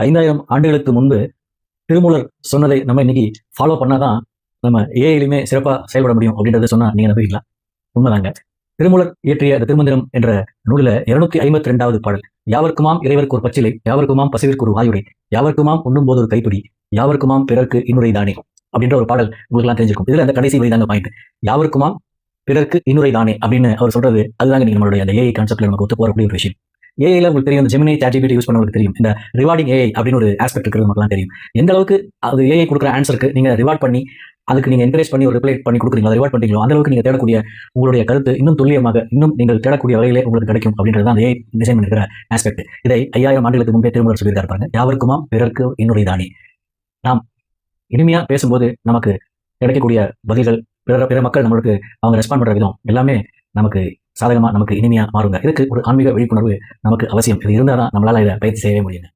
5000 ஆண்டுகளுக்கு முன்பு திருமூலர் சொன்னதை நம்ம இன்னைக்கு ஃபாலோ பண்ணாதான் நம்ம ஏஐலையுமே சிறப்பாக செயல்பட முடியும் அப்படின்றத சொன்னா நீங்க நம்புவீங்களா? உண்மைதாங்க. திருமூலர் இயற்றிய அந்த திருமந்திரம் என்ற நூலில் 252வது பாடல், யாவர்க்குமாம் இறைவருக்கு ஒரு பச்சிலை, யாவர்க்குமாம் பசுவிற்கு ஒரு வாயுரை, யாவர்க்குமாம் உண்ணும் போது ஒரு கைப்பிடி, யாவர்க்குமாம் பிறர்க்கு இன்னுரை தானே அப்படின்ற ஒரு பாடல் உங்களுக்குலாம் தெரிஞ்சிருக்கும். இதுல அந்த கடைசி வரிதாங்க பாயிண்ட். யாவர்க்குமாம் பிறர்க்கு இன்னுரை தானே அப்படின்னு அவர் சொல்றது, அதுதாங்க நீங்க நம்மளுடைய அந்த ஏஐ கான்செப்ட்ல நமக்கு ஒத்து போறக்கூடிய ஒரு விஷயம். ஏஐல உங்களுக்கு தெரியும், இந்த ஜெமினி ChatGPT யூஸ் பண்ணவங்களுக்கு தெரியும், இந்த ரிவார்டிங் ஏஐ அப்படின்னு ஒரு ஆஸ்பெக்ட் இருக்கிறது நமக்குலாம் தெரியும். எந்த அளவுக்கு அது ஏஐ கொடுக்குற ஆன்சருக்கு நீங்க ரிவார்ட் பண்ணி, அதுக்கு நீங்க என்கரேஜ் பண்ணி ஒரு ரிப்ளை பண்ணி கொடுக்குறீங்களோ, ரிவார்ட் பண்றீங்களோ, அந்த அளவுக்கு நீங்க தேடக்கூடிய உங்களுடைய கருத்து இன்னும் துல்லியமாக, இன்னும் நீங்கள் தேடக்கூடிய வகையிலே உங்களுக்கு கிடைக்கும் அப்படின்றது அந்த ஏஐ டிசைன் பண்ணிக்கிற ஆஸ்பெக்ட். இதை 5000 ஆண்டுகளுக்கு முன்பே திருமூலர் சொல்லியிருக்காரு பாருங்க. யாவர்க்குமாம் பிறர்க்கு இன்னுரை தானே. நாம் இனிமையா பேசும்போது நமக்கு கிடைக்கக்கூடிய பதில்கள், பிற மக்கள் நம்மளுக்கு அவங்க ரெஸ்பாண்ட் பண்ற விதம் எல்லாமே நமக்கு சாதகமா, நமக்கு இனிமையா மாறுங்க. இதுக்கு ஒரு ஆன்மீக விழிப்புணர்வு நமக்கு அவசியம். இது இருந்தால் தான் நம்மளால இதை பயிற்சி செய்யவே முடியுங்க.